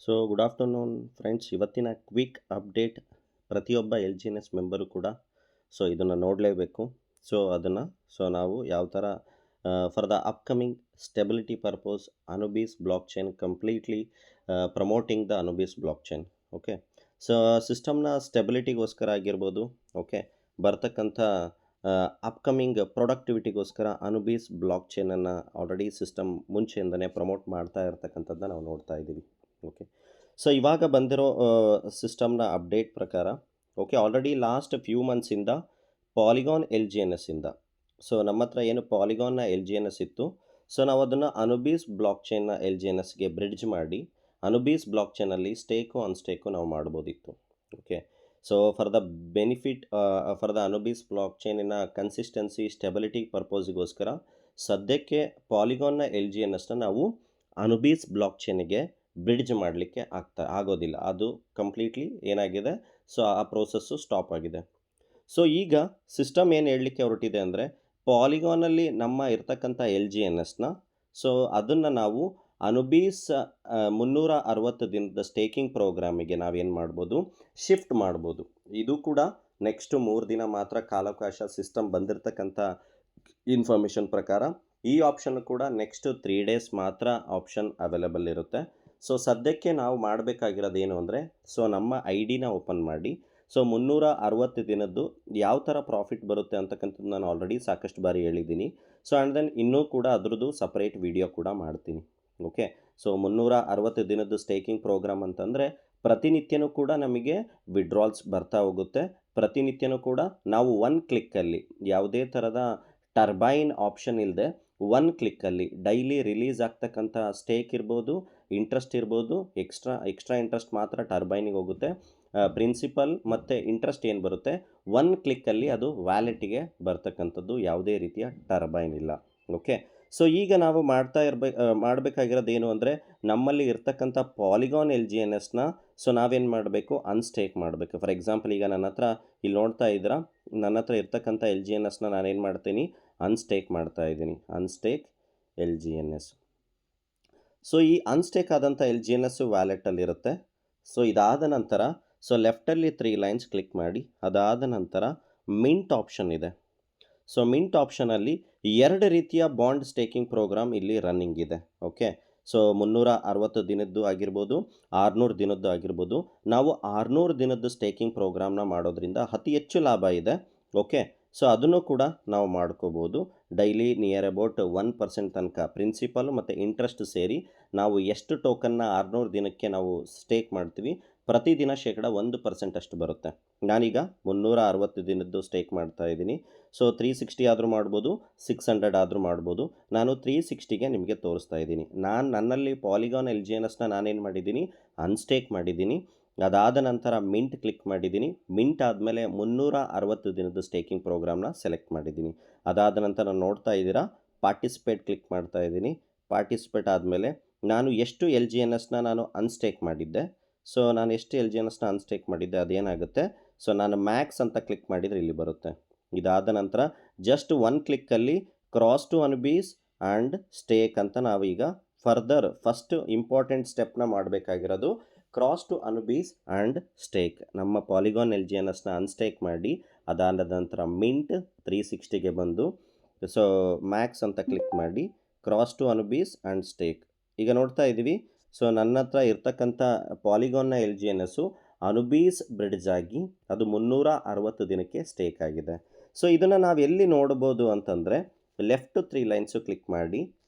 So good afternoon friends. ಇವತ್ತಿನ quick update ಪ್ರತಿಯೊಬ್ಬ LGNS member ಕೂಡ ಇದನ್ನು ನೋಡಲೇಬೇಕು. ನಾವು ಯಾವ ಥರ for the upcoming stability purpose Anubis blockchain completely promoting the Anubis blockchain. Okay, so ಸಿಸ್ಟಮ್ನ ಸ್ಟೆಬಿಲಿಟಿಗೋಸ್ಕರ ಆಗಿರ್ಬೋದು, ಓಕೆ, ಬರ್ತಕ್ಕಂಥ ಅಪ್ಕಮಿಂಗ್ ಪ್ರೊಡಕ್ಟಿವಿಟಿಗೋಸ್ಕರ ಅನುಬೀಸ್ ಬ್ಲಾಕ್ ಚೈನನ್ನು ಆಲ್ರೆಡಿ ಸಿಸ್ಟಮ್ ಮುಂಚೆಯಿಂದನೇ ಪ್ರಮೋಟ್ ಮಾಡ್ತಾ ಇರ್ತಕ್ಕಂಥದ್ದನ್ನ ನಾವು ನೋಡ್ತಾ ಇದ್ದೀವಿ. ಓಕೆ, ಸೊ ಇವಾಗ ಬಂದಿರೋ ಸಿಸ್ಟಮ್ನ ಅಪ್ಡೇಟ್ ಪ್ರಕಾರ, ಓಕೆ, ಆಲ್ರೆಡಿ ಲಾಸ್ಟ್ ಫ್ಯೂ ಮಂತ್ಸಿಂದ ಪಾಲಿಗಾನ್ LGNS ಇಂದ ನಮ್ಮ ಹತ್ರ ಏನು ಪಾಲಿಗಾನ್ನ LGNS ಇತ್ತು, ನಾವು ಅದನ್ನು ಅನುಬೀಸ್ ಬ್ಲಾಕ್ ಚೈನ್ನ LGNSಗೆ ಬ್ರಿಡ್ಜ್ ಮಾಡಿ ಅನುಬೀಸ್ ಬ್ಲಾಕ್ ಚೈನಲ್ಲಿ ಸ್ಟೇಕು ಅನ್ಸ್ಟೇಕು ನಾವು ಮಾಡ್ಬೋದಿತ್ತು. Okay, so for the benefit for the Anubis block ಚೈನಿನ ಕನ್ಸಿಸ್ಟೆನ್ಸಿ ಸ್ಟೆಬಿಲಿಟಿ ಪರ್ಪೋಸಿಗೋಸ್ಕರ ಸದ್ಯಕ್ಕೆ ಪಾಲಿಗಾನ್ನ LGNSನ ನಾವು ಅನುಬೀಸ್ ಬ್ಲಾಕ್ ಚೈನಿಗೆ ಬ್ರಿಡ್ಜ್ ಮಾಡಲಿಕ್ಕೆ ಆಗೋದಿಲ್ಲ. ಅದು ಕಂಪ್ಲೀಟ್ಲಿ ಏನಾಗಿದೆ, ಆ ಪ್ರೋಸೆಸ್ಸು ಸ್ಟಾಪ್ ಆಗಿದೆ. ಸೊ ಈಗ ಸಿಸ್ಟಮ್ ಏನು ಹೇಳಲಿಕ್ಕೆ ಹೊರಟಿದೆ ಅಂದರೆ, ಪಾಲಿಗಾನಲ್ಲಿ ನಮ್ಮ ಇರ್ತಕ್ಕಂಥ LGNSನ ಅದನ್ನು ನಾವು ಅನುಬೀಸ್ 360 ದಿನದ ಸ್ಟೇಕಿಂಗ್ ಪ್ರೋಗ್ರಾಮಿಗೆ ನಾವೇನು ಮಾಡ್ಬೋದು, ಶಿಫ್ಟ್ ಮಾಡ್ಬೋದು. ಇದು ಕೂಡ ನೆಕ್ಸ್ಟ್ 3 ದಿನ ಮಾತ್ರ ಕಾಲಾವಕಾಶ. ಸಿಸ್ಟಮ್ ಬಂದಿರತಕ್ಕಂಥ ಇನ್ಫಾರ್ಮೇಷನ್ ಪ್ರಕಾರ ಈ ಆಪ್ಷನ್ ಕೂಡ ನೆಕ್ಸ್ಟ್ 3 ಡೇಸ್ ಮಾತ್ರ ಆಪ್ಷನ್ ಅವೈಲೇಬಲ್ ಇರುತ್ತೆ. ಸದ್ಯಕ್ಕೆ ನಾವು ಮಾಡಬೇಕಾಗಿರೋದು ಏನು ಅಂದರೆ, ನಮ್ಮ ID ಓಪನ್ ಮಾಡಿ 360 ದಿನದ್ದು ಯಾವ ಥರ ಪ್ರಾಫಿಟ್ ಬರುತ್ತೆ ಅಂತಕ್ಕಂಥದ್ದು ನಾನು ಆಲ್ರೆಡಿ ಸಾಕಷ್ಟು ಬಾರಿ ಹೇಳಿದ್ದೀನಿ. ಆ್ಯಂಡ್ ದೆನ್ ಇನ್ನೂ ಕೂಡ ಅದರದ್ದು ಸಪ್ರೇಟ್ ವಿಡಿಯೋ ಕೂಡ ಮಾಡ್ತೀನಿ. ಓಕೆ, 360 ದಿನದ್ದು ಸ್ಟೇಕಿಂಗ್ ಪ್ರೋಗ್ರಾಮ್ ಅಂತಂದರೆ ಪ್ರತಿನಿತ್ಯನೂ ಕೂಡ ನಮಗೆ ವಿಡ್ರಾಲ್ಸ್ ಬರ್ತಾ ಹೋಗುತ್ತೆ. ಪ್ರತಿನಿತ್ಯನೂ ಕೂಡ ನಾವು 1 ಕ್ಲಿಕ್ಕಲ್ಲಿ ಯಾವುದೇ ಥರದ ಟರ್ಬೈನ್ ಆಪ್ಷನ್ ಇಲ್ಲದೆ 1 ಕ್ಲಿಕ್ಕಲ್ಲಿ ಡೈಲಿ ರಿಲೀಸ್ ಆಗ್ತಕ್ಕಂಥ ಸ್ಟೇಕ್ ಇರ್ಬೋದು, ಇಂಟ್ರೆಸ್ಟ್ ಇರ್ಬೋದು, ಎಕ್ಸ್ಟ್ರಾ ಇಂಟ್ರೆಸ್ಟ್ ಮಾತ್ರ ಟರ್ಬೈನಿಗೆ ಹೋಗುತ್ತೆ. ಪ್ರಿನ್ಸಿಪಲ್ ಮತ್ತು ಇಂಟ್ರೆಸ್ಟ್ ಏನು ಬರುತ್ತೆ 1 ಕ್ಲಿಕ್ಕಲ್ಲಿ ಅದು ವ್ಯಾಲೆಟಿಗೆ ಬರ್ತಕ್ಕಂಥದ್ದು, ಯಾವುದೇ ರೀತಿಯ ಟರ್ಬೈನ್ ಇಲ್ಲ. ಓಕೆ, ಈಗ ನಾವು ಮಾಡಬೇಕಾಗಿರೋದು ಏನು ಅಂದರೆ, ನಮ್ಮಲ್ಲಿ ಇರ್ತಕ್ಕಂಥ ಪಾಲಿಗಾನ್ LGNSನ ನಾವೇನು ಮಾಡಬೇಕು, ಅನ್ಸ್ಟೇಕ್ ಮಾಡಬೇಕು. ಫಾರ್ ಎಕ್ಸಾಂಪಲ್, ಈಗ ನನ್ನ ಹತ್ರ ಇಲ್ಲಿ ನೋಡ್ತಾ ಇದ್ದೀರಾ, ನನ್ನ ಹತ್ರ ಇರ್ತಕ್ಕಂಥ LGNSನ ನಾನೇನು ಮಾಡ್ತೀನಿ, ಅನ್ಸ್ಟೇಕ್ ಮಾಡ್ತಾ ಇದ್ದೀನಿ. ಅನ್ಸ್ಟೇಕ್ LGNS. ಈ ಅನ್ಸ್ಟೇಕ್ ಆದಂಥ LGNS ವ್ಯಾಲೆಟಲ್ಲಿರುತ್ತೆ. ಇದಾದ ನಂತರ ಲೆಫ್ಟಲ್ಲಿ 3 ಲೈನ್ಸ್ ಕ್ಲಿಕ್ ಮಾಡಿ, ಅದಾದ ನಂತರ ಮಿಂಟ್ ಆಪ್ಷನ್ ಇದೆ. ಮಿಂಟ್ ಆಪ್ಷನಲ್ಲಿ 2 ರೀತಿಯ ಬಾಂಡ್ ಸ್ಟೇಕಿಂಗ್ ಪ್ರೋಗ್ರಾಮ್ ಇಲ್ಲಿ ರನ್ನಿಂಗ್ ಇದೆ. ಓಕೆ, 360 ದಿನದ್ದು ಆಗಿರ್ಬೋದು, 600 ದಿನದ್ದು ಆಗಿರ್ಬೋದು. ನಾವು 600 ದಿನದ್ದು ಸ್ಟೇಕಿಂಗ್ ಪ್ರೋಗ್ರಾಮ್ನ ಮಾಡೋದ್ರಿಂದ ಅತಿ ಹೆಚ್ಚು ಲಾಭ ಇದೆ. ಓಕೆ, ಅದನ್ನು ಕೂಡ ನಾವು ಮಾಡ್ಕೋಬೋದು. ಡೈಲಿ ನಿಯರ್ ಅಬೌಟ್ 1% ತನಕ ಪ್ರಿನ್ಸಿಪಲ್ ಮತ್ತು ಇಂಟ್ರೆಸ್ಟ್ ಸೇರಿ ನಾವು ಎಷ್ಟು ಟೋಕನ್ನ 600 ದಿನಕ್ಕೆ ನಾವು ಸ್ಟೇಕ್ ಮಾಡ್ತೀವಿ, ಪ್ರತಿದಿನ 1% ಅಷ್ಟು ಬರುತ್ತೆ. ನಾನೀಗ 360 ದಿನದ್ದು ಸ್ಟೇಕ್ ಮಾಡ್ತಾ ಇದ್ದೀನಿ. 360 ಆದರೂ ಮಾಡ್ಬೋದು, 600 ಆದರೂ ಮಾಡ್ಬೋದು. ನಾನು 360ಗೆ ನಿಮಗೆ ತೋರಿಸ್ತಾ ಇದ್ದೀನಿ. ನನ್ನಲ್ಲಿ ಪಾಲಿಗಾನ್ LGNSನ ನಾನೇನು ಮಾಡಿದ್ದೀನಿ, ಅನ್ಸ್ಟೇಕ್ ಮಾಡಿದ್ದೀನಿ. ಅದಾದ ನಂತರ ಮಿಂಟ್ ಕ್ಲಿಕ್ ಮಾಡಿದ್ದೀನಿ. ಮಿಂಟ್ ಆದಮೇಲೆ 360 ದಿನದ ಸ್ಟೇಕಿಂಗ್ ಪ್ರೋಗ್ರಾಮ್ನ ಸೆಲೆಕ್ಟ್ ಮಾಡಿದ್ದೀನಿ. ಅದಾದ ನಂತರ ನೋಡ್ತಾ ಇದ್ದೀರಾ, ಪಾರ್ಟಿಸಿಪೇಟ್ ಕ್ಲಿಕ್ ಮಾಡ್ತಾ ಇದ್ದೀನಿ. ಪಾರ್ಟಿಸಿಪೇಟ್ ಆದಮೇಲೆ ನಾನು ಎಷ್ಟು LGNSನ ನಾನು ಅನ್ಸ್ಟೇಕ್ ಮಾಡಿದ್ದೆ, ನಾನು ಎಷ್ಟು LGNSನ ಅನ್ಸ್ಟೇಕ್ ಮಾಡಿದ್ದೆ ಅದೇನಾಗುತ್ತೆ, ನಾನು ಮ್ಯಾಕ್ಸ್ ಅಂತ ಕ್ಲಿಕ್ ಮಾಡಿದರೆ ಇಲ್ಲಿ ಬರುತ್ತೆ. ಇದಾದ ನಂತರ ಜಸ್ಟ್ 1 ಕ್ಲಿಕ್ಕಲ್ಲಿ cross to Anubis and stake ಅಂತ ನಾವೀಗ ಫರ್ದರ್ ಫಸ್ಟ್ ಇಂಪಾರ್ಟೆಂಟ್ ಸ್ಟೆಪ್ನ ಮಾಡಬೇಕಾಗಿರೋದು cross to Anubis and stake. ನಮ್ಮ ಪಾಲಿಗಾನ್ LGNSನ ಅನ್ಸ್ಟೇಕ್ ಮಾಡಿ, ಅದಾದ ನಂತರ ಮಿಂಟ್ 360ಗೆ ಬಂದು ಮ್ಯಾಕ್ಸ್ ಅಂತ ಕ್ಲಿಕ್ ಮಾಡಿ cross to Anubis and stake. ಈಗ ನೋಡ್ತಾ ಇದ್ದೀವಿ, ನನ್ನ ಹತ್ರ ಇರ್ತಕ್ಕಂಥ ಪಾಲಿಗಾನ್ನ LGNSಸು ಅನುಬೀಸ್ ಬ್ರಿಡ್ಜ್ ಆಗಿ ಅದು 360 ದಿನಕ್ಕೆ ಸ್ಟೇಕ್ ಆಗಿದೆ. ಇದನ್ನು ನಾವು ಎಲ್ಲಿ ನೋಡ್ಬೋದು ಅಂತಂದರೆ, ಲೆಫ್ಟ್ 3 ಲೈನ್ಸು ಕ್ಲಿಕ್ ಮಾಡಿ,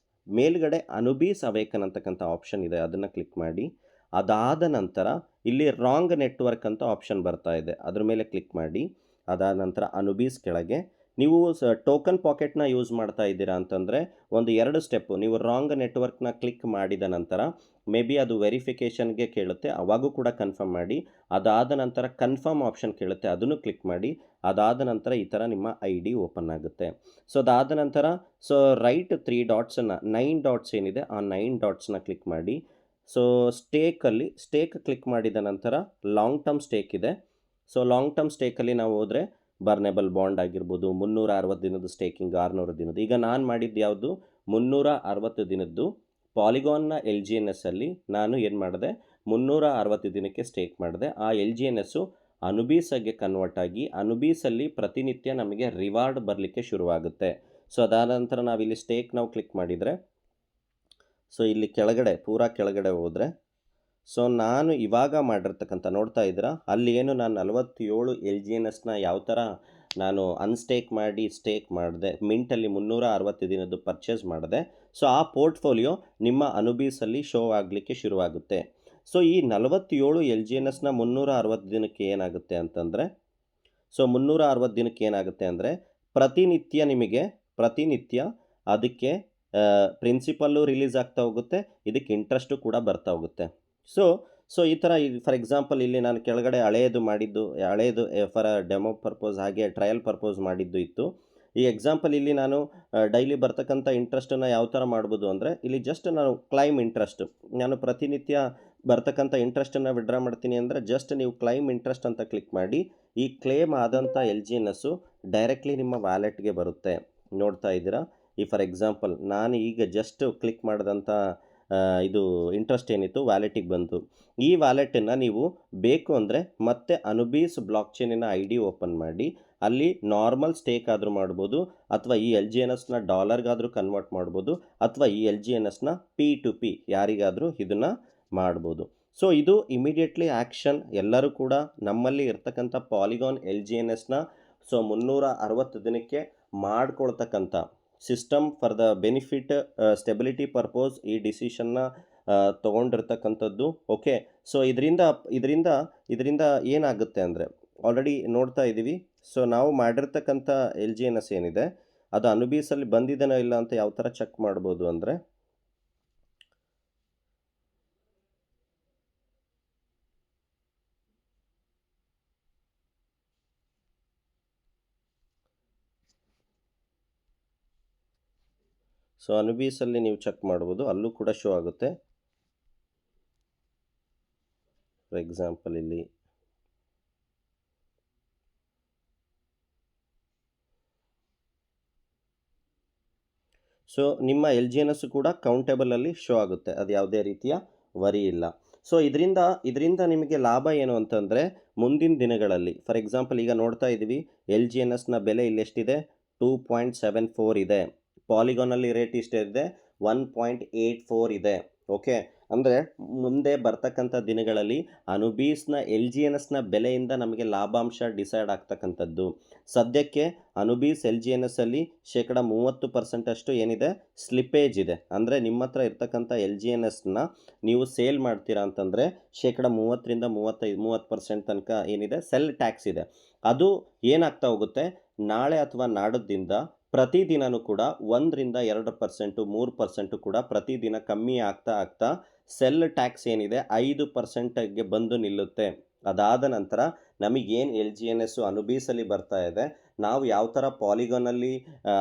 ಮೇಲ್ಗಡೆ ಅನುಬೀಸ್ ಅವೇಕನ್ ಅಂತಕ್ಕಂಥ ಆಪ್ಷನ್ ಇದೆ, ಅದನ್ನು ಕ್ಲಿಕ್ ಮಾಡಿ. ಅದಾದ ನಂತರ ಇಲ್ಲಿ ರಾಂಗ್ ನೆಟ್ವರ್ಕ್ ಅಂತ ಆಪ್ಷನ್ ಬರ್ತಾ ಇದೆ, ಅದ್ರ ಮೇಲೆ ಕ್ಲಿಕ್ ಮಾಡಿ. ಅದಾದ ನಂತರ ಅನುಬೀಸ್ ಕೆಳಗೆ ನೀವು ಟೋಕನ್ ಪಾಕೆಟ್ನ ಯೂಸ್ ಮಾಡ್ತಾ ಇದ್ದೀರಾ ಅಂತಂದರೆ 2 ಸ್ಟೆಪ್ಪು. ನೀವು ರಾಂಗ್ ನೆಟ್ವರ್ಕ್ನ ಕ್ಲಿಕ್ ಮಾಡಿದ ನಂತರ ಮೇ ಬಿ ಅದು ವೆರಿಫಿಕೇಷನ್ಗೆ ಕೇಳುತ್ತೆ, ಅವಾಗೂ ಕೂಡ ಕನ್ಫರ್ಮ್ ಮಾಡಿ. ಅದಾದ ನಂತರ ಕನ್ಫರ್ಮ್ ಆಪ್ಷನ್ ಕೇಳುತ್ತೆ, ಅದನ್ನು ಕ್ಲಿಕ್ ಮಾಡಿ. ಅದಾದ ನಂತರ ಈ ಥರ ನಿಮ್ಮ ID ಓಪನ್ ಆಗುತ್ತೆ. ಅದಾದ ನಂತರ ರೈಟ್ 3 ಡಾಟ್ಸನ್ನು 9 ಡಾಟ್ಸ್ ಏನಿದೆ ಆ 9 ಡಾಟ್ಸ್ನ ಕ್ಲಿಕ್ ಮಾಡಿ. ಸ್ಟೇಕ್ ಕ್ಲಿಕ್ ಮಾಡಿದ ನಂತರ ಲಾಂಗ್ ಟರ್ಮ್ ಸ್ಟೇಕ್ ಇದೆ. ಲಾಂಗ್ ಟರ್ಮ್ ಸ್ಟೇಕಲ್ಲಿ ನಾವು ಹೋದರೆ ಬರ್ನೆಬಲ್ ಬಾಂಡ್ ಆಗಿರ್ಬೋದು, 360 ದಿನದ ಸ್ಟೇಕಿಂಗ್, 600 ದಿನದ್ದು. ಈಗ ನಾನು ಮಾಡಿದ್ದು ಯಾವುದು, 360 ದಿನದ್ದು ಪಾಲಿಗಾನ್ನ LGNSಲ್ಲಿ ನಾನು ಏನು ಮಾಡಿದೆ, 360 ದಿನಕ್ಕೆ ಸ್ಟೇಕ್ ಮಾಡಿದೆ. ಆ LGNSಸು ಅನುಬೀಸಾಗೆ ಕನ್ವರ್ಟ್ ಆಗಿ ಅನುಬೀಸಲ್ಲಿ ಪ್ರತಿನಿತ್ಯ ನಮಗೆ ರಿವಾರ್ಡ್ ಬರಲಿಕ್ಕೆ ಶುರುವಾಗುತ್ತೆ. ಸೊ ಅದಾದ ನಂತರ ನಾವಿಲ್ಲಿ ಸ್ಟೇಕ್ ನಾವು ಕ್ಲಿಕ್ ಮಾಡಿದರೆ, ಸೊ ಇಲ್ಲಿ ಕೆಳಗಡೆ ಪೂರಾ ಕೆಳಗಡೆ ಹೋದರೆ, ಸೊ ನಾನು ಇವಾಗ ಮಾಡಿರ್ತಕ್ಕಂಥ ನೋಡ್ತಾ ಇದ್ದೀರಾ, ಅಲ್ಲಿ ಏನು ನಾನು 47 LGNSನ ಯಾವ ಥರ ನಾನು ಅನ್ಸ್ಟೇಕ್ ಮಾಡಿ ಸ್ಟೇಕ್ ಮಾಡಿದೆ, ಮಿಂಟಲ್ಲಿ 360 ದಿನದ್ದು ಪರ್ಚೇಸ್ ಮಾಡಿದೆ. ಸೊ ಆ ಪೋರ್ಟ್ಫೋಲಿಯೋ ನಿಮ್ಮ ಅನುಬೀಸಲ್ಲಿ ಶೋ ಆಗಲಿಕ್ಕೆ ಶುರುವಾಗುತ್ತೆ. ಸೊ ಈ 47 LGNSನ 360 ದಿನಕ್ಕೆ ಏನಾಗುತ್ತೆ ಅಂತಂದರೆ, ಸೊ 360 ದಿನಕ್ಕೆ ಏನಾಗುತ್ತೆ ಅಂದರೆ ಪ್ರತಿನಿತ್ಯ ಅದಕ್ಕೆ ಪ್ರಿನ್ಸಿಪಲ್ಲು ರಿಲೀಸ್ ಆಗ್ತಾ ಹೋಗುತ್ತೆ, ಇದಕ್ಕೆ ಇಂಟ್ರೆಸ್ಟು ಕೂಡ ಬರ್ತಾ ಹೋಗುತ್ತೆ. ಸೊ ಈ ಥರ ಫಾರ್ ಎಕ್ಸಾಂಪಲ್ ಇಲ್ಲಿ ನಾನು ಕೆಳಗಡೆ ಹಳೇದು ಫಾರ್ ಡೆಮೋ ಪರ್ಪೋಸ್ ಹಾಗೆ ಟ್ರಯಲ್ ಪರ್ಪೋಸ್ ಮಾಡಿದ್ದು ಇತ್ತು. ಈ ಎಕ್ಸಾಂಪಲ್ ಇಲ್ಲಿ ನಾನು ಡೈಲಿ ಬರ್ತಕ್ಕಂಥ ಇಂಟ್ರೆಸ್ಟನ್ನು ಯಾವ ಥರ ಮಾಡ್ಬೋದು ಅಂದರೆ, ಇಲ್ಲಿ ಜಸ್ಟ್ ನಾನು ಕ್ಲೈಮ್ ಇಂಟ್ರೆಸ್ಟ್, ನಾನು ಪ್ರತಿನಿತ್ಯ ಬರ್ತಕ್ಕಂಥ ಇಂಟ್ರೆಸ್ಟನ್ನು ವಿಡ್ರಾ ಮಾಡ್ತೀನಿ ಅಂದರೆ ಜಸ್ಟ್ ನೀವು ಕ್ಲೈಮ್ ಇಂಟ್ರೆಸ್ಟ್ ಅಂತ ಕ್ಲಿಕ್ ಮಾಡಿ ಈ ಕ್ಲೇಮ್ ಆದಂಥ LGNSಸು ಡೈರೆಕ್ಟ್ಲಿ ನಿಮ್ಮ ವ್ಯಾಲೆಟ್ಗೆ ಬರುತ್ತೆ. ನೋಡ್ತಾ ಇದ್ದೀರಾ, ಈ ಫಾರ್ ಎಕ್ಸಾಂಪಲ್ ನಾನು ಈಗ ಜಸ್ಟ್ ಕ್ಲಿಕ್ ಮಾಡಿದಂಥ ಇದು ಇಂಟ್ರೆಸ್ಟ್ ಏನಿತ್ತು ವ್ಯಾಲೆಟಿಗೆ ಬಂತು. ಈ ವ್ಯಾಲೆಟನ್ನು ನೀವು ಬೇಕು ಅಂದರೆ ಮತ್ತೆ ಅನುಬೀಸ್ ಬ್ಲಾಕ್ ಚೈನಿನ ID ಓಪನ್ ಮಾಡಿ ಅಲ್ಲಿ ನಾರ್ಮಲ್ ಸ್ಟೇಕ್ ಆದರೂ ಮಾಡ್ಬೋದು, ಅಥವಾ ಈ LGNSನ ಡಾಲರ್ಗಾದರೂ ಕನ್ವರ್ಟ್ ಮಾಡ್ಬೋದು, ಅಥವಾ ಈ LGNSನ P2P ಯಾರಿಗಾದರೂ ಇದನ್ನು ಮಾಡ್ಬೋದು. ಸೊ ಇದು ಇಮಿಡಿಯೇಟ್ಲಿ ಆ್ಯಕ್ಷನ್. ಎಲ್ಲರೂ ಕೂಡ ನಮ್ಮಲ್ಲಿ ಇರ್ತಕ್ಕಂಥ ಪಾಲಿಗಾನ್ LGNSನ 360 ದಿನಕ್ಕೆ ಮಾಡ್ಕೊಳ್ತಕ್ಕಂಥ system for the benefit stability purpose ಈ ಡಿಸಿಷನ್ನ ತೊಗೊಂಡಿರ್ತಕ್ಕಂಥದ್ದು. ಓಕೆ, ಸೊ ಇದರಿಂದ ಏನಾಗುತ್ತೆ ಅಂದರೆ ಆಲ್ರೆಡಿ ನೋಡ್ತಾ ಇದ್ದೀವಿ. ಸೊ ನಾವು ಮಾಡಿರ್ತಕ್ಕಂಥ LGNS ಏನಿದೆ ಅದು ಅನುಬೀಸಲ್ಲಿ ಬಂದಿದೆನೋ ಇಲ್ಲ ಅಂತ ಯಾವ ಥರ ಚೆಕ್ ಮಾಡ್ಬೋದು ಅಂದರೆ, ಸೊ ಅನುಬೀಸಲ್ಲಿ ನೀವು ಚೆಕ್ ಮಾಡ್ಬೋದು, ಅಲ್ಲೂ ಕೂಡ ಶೋ ಆಗುತ್ತೆ. ಫಾರ್ ಎಕ್ಸಾಂಪಲ್ ಇಲ್ಲಿ ಸೊ ನಿಮ್ಮ LGNS ಕೂಡ ಕೌಂಟೇಬಲಲ್ಲಿ ಶೋ ಆಗುತ್ತೆ, ಅದು ಯಾವುದೇ ರೀತಿಯ ವರಿ ಇಲ್ಲ. ಸೊ ಇದರಿಂದ ನಿಮಗೆ ಲಾಭ ಏನು ಅಂತಂದರೆ, ಮುಂದಿನ ದಿನಗಳಲ್ಲಿ ಫಾರ್ ಎಕ್ಸಾಂಪಲ್ ಈಗ ನೋಡ್ತಾ ಇದ್ದೀವಿ LGNSನ ಬೆಲೆ ಇಲ್ಲೆಷ್ಟಿದೆ, 2.74 ಇದೆ. ಪಾಲಿಗಾನಲ್ಲಿ ರೇಟ್ ಇಷ್ಟಿದೆ, 1.84 ಇದೆ. ಓಕೆ, ಅಂದರೆ ಮುಂದೆ ಬರ್ತಕ್ಕಂಥ ದಿನಗಳಲ್ಲಿ ಅನುಬೀಸ್ನ LGNSನ ಬೆಲೆಯಿಂದ ನಮಗೆ ಲಾಭಾಂಶ ಡಿಸೈಡ್ ಆಗ್ತಕ್ಕಂಥದ್ದು. ಸದ್ಯಕ್ಕೆ ಅನುಬೀಸ್ LGNSಲ್ಲಿ 30% ಏನಿದೆ ಸ್ಲಿಪ್ಪೇಜ್ ಇದೆ. ಅಂದರೆ ನಿಮ್ಮ ಹತ್ರ ಇರ್ತಕ್ಕಂಥ LGNSನ ನೀವು ಸೇಲ್ ಮಾಡ್ತೀರಾ ಅಂತಂದರೆ 30ರಿಂದ 30% ತನಕ ಏನಿದೆ ಸೆಲ್ ಟ್ಯಾಕ್ಸ್ ಇದೆ. ಅದು ಏನಾಗ್ತಾ ಹೋಗುತ್ತೆ, ನಾಳೆ ಅಥವಾ ನಾಡದಿಂದ ಪ್ರತಿದಿನವೂ ಕೂಡ 1ರಿಂದ 2%, 3% ಕೂಡ ಪ್ರತಿದಿನ ಕಮ್ಮಿ ಆಗ್ತಾ ಸೆಲ್ ಟ್ಯಾಕ್ಸ್ ಏನಿದೆ 5%ಗೆ ಬಂದು ನಿಲ್ಲುತ್ತೆ. ಅದಾದ ನಂತರ ನಮಗೇನು LGNSಸು ಅನುಬೀಸಲ್ಲಿ ಬರ್ತಾ ಇದೆ, ನಾವು ಯಾವ ಥರ ಪಾಲಿಗಾನಲ್ಲಿ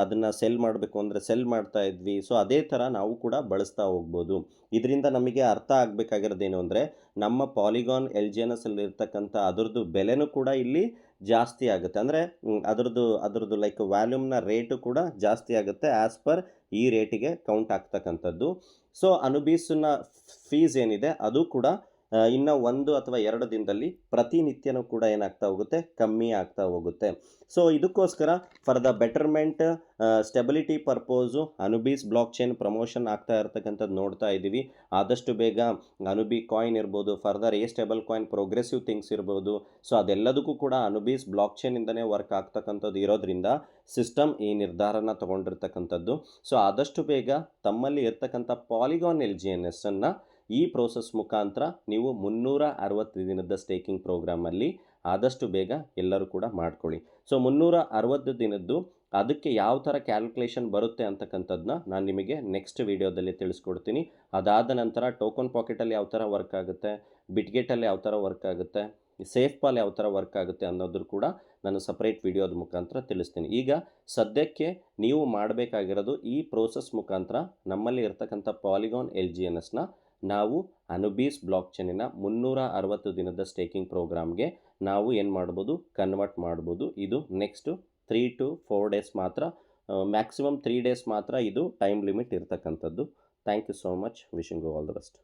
ಅದನ್ನು ಸೆಲ್ ಮಾಡಬೇಕು ಅಂದರೆ ಸೆಲ್ ಮಾಡ್ತಾ ಇದ್ವಿ, ಸೊ ಅದೇ ಥರ ನಾವು ಕೂಡ ಬಳಸ್ತಾ ಹೋಗ್ಬೋದು. ಇದರಿಂದ ನಮಗೆ ಅರ್ಥ ಆಗಬೇಕಾಗಿರೋದೇನು ಅಂದರೆ, ನಮ್ಮ ಪಾಲಿಗಾನ್ LGNSಲ್ಲಿ ಇರ್ತಕ್ಕಂಥ ಅದರದ್ದು ಬೆಲೆನೂ ಕೂಡ ಇಲ್ಲಿ ಜಾಸ್ತಿ ಆಗುತ್ತೆ. ಅಂದರೆ ಅದರದ್ದು ಲೈಕ್ ವ್ಯಾಲ್ಯೂಮ್ನ ರೇಟು ಕೂಡ ಜಾಸ್ತಿ ಆಗುತ್ತೆ ಆ್ಯಸ್ ಪರ್ ಈ ರೇಟಿಗೆ ಕೌಂಟ್ ಆಗ್ತಕ್ಕಂಥದ್ದು. ಸೊ ಅನುಬೀಸ್ನ ಫೀಸ್ ಏನಿದೆ ಅದು ಕೂಡ ಇನ್ನು 1 ಅಥವಾ 2 ದಿನದಲ್ಲಿ ಪ್ರತಿನಿತ್ಯನೂ ಕೂಡ ಏನಾಗ್ತಾ ಹೋಗುತ್ತೆ, ಕಮ್ಮಿ ಆಗ್ತಾ ಹೋಗುತ್ತೆ. ಸೊ ಇದಕ್ಕೋಸ್ಕರ for the betterment stability purpose Anubis blockchain promotion ಆಗ್ತಾ ಇರ್ತಕ್ಕಂಥದ್ದು ನೋಡ್ತಾ ಇದ್ದೀವಿ. ಆದಷ್ಟು ಬೇಗ ಅನುಬಿ ಕಾಯಿನ್ ಇರ್ಬೋದು, further stable coin progressive things ಇರ್ಬೋದು, ಸೊ ಅದೆಲ್ಲದಕ್ಕೂ ಕೂಡ ಅನುಬೀಸ್ ಬ್ಲಾಕ್ ಚೈನಿಂದನೇ ವರ್ಕ್ ಆಗ್ತಕ್ಕಂಥದ್ದು ಇರೋದ್ರಿಂದ ಸಿಸ್ಟಮ್ ಈ ನಿರ್ಧಾರನ ತೊಗೊಂಡಿರ್ತಕ್ಕಂಥದ್ದು. ಸೊ ಆದಷ್ಟು ಬೇಗ ತಮ್ಮಲ್ಲಿ ಇರ್ತಕ್ಕಂಥ ಪಾಲಿಗಾನ್ LGNSನ್ನು ಈ ಪ್ರೋಸೆಸ್ ಮುಖಾಂತರ ನೀವು 360 ದಿನದ ಸ್ಟೇಕಿಂಗ್ ಪ್ರೋಗ್ರಾಮಲ್ಲಿ ಆದಷ್ಟು ಬೇಗ ಎಲ್ಲರೂ ಕೂಡ ಮಾಡ್ಕೊಳ್ಳಿ. ಸೊ 360 ದಿನದ್ದು ಅದಕ್ಕೆ ಯಾವ ಥರ ಕ್ಯಾಲ್ಕುಲೇಷನ್ ಬರುತ್ತೆ ಅಂತಕ್ಕಂಥದ್ದನ್ನ ನಾನು ನಿಮಗೆ ನೆಕ್ಸ್ಟ್ ವೀಡಿಯೋದಲ್ಲಿ ತಿಳಿಸ್ಕೊಡ್ತೀನಿ. ಅದಾದ ನಂತರ ಟೋಕನ್ ಪಾಕೆಟಲ್ಲಿ ಯಾವ ಥರ ವರ್ಕ್ ಆಗುತ್ತೆ, ಬಿಟ್ಗೆಟಲ್ಲಿ ಯಾವ ಥರ ವರ್ಕ್ ಆಗುತ್ತೆ, ಸೇಫ್ ಪಾಲ್ ಯಾವ ಥರ ವರ್ಕ್ ಆಗುತ್ತೆ ಅನ್ನೋದ್ರ ಕೂಡ ನಾನು ಸಪ್ರೇಟ್ ವೀಡಿಯೋದ ಮುಖಾಂತರ ತಿಳಿಸ್ತೀನಿ. ಈಗ ಸದ್ಯಕ್ಕೆ ನೀವು ಮಾಡಬೇಕಾಗಿರೋದು ಈ ಪ್ರೋಸೆಸ್ ಮುಖಾಂತರ ನಮ್ಮಲ್ಲಿ ಇರ್ತಕ್ಕಂಥ ಪಾಲಿಗಾನ್ LGNSನ ನಾವು ಅನುಬೀಸ್ ಬ್ಲಾಕ್ ಚೈನಿನ 360 ದಿನದ ಸ್ಟೇಕಿಂಗ್ ಪ್ರೋಗ್ರಾಮ್ಗೆ ನಾವು ಏನು ಮಾಡ್ಬೋದು, ಕನ್ವರ್ಟ್ ಮಾಡ್ಬೋದು. ಇದು ನೆಕ್ಸ್ಟು 3 to 4 ಡೇಸ್ ಮಾತ್ರ, ಮ್ಯಾಕ್ಸಿಮಮ್ 3 ಡೇಸ್ ಮಾತ್ರ ಇದು ಟೈಮ್ ಲಿಮಿಟ್ ಇರ್ತಕ್ಕಂಥದ್ದು. Thank you so much. Wishing you all the best.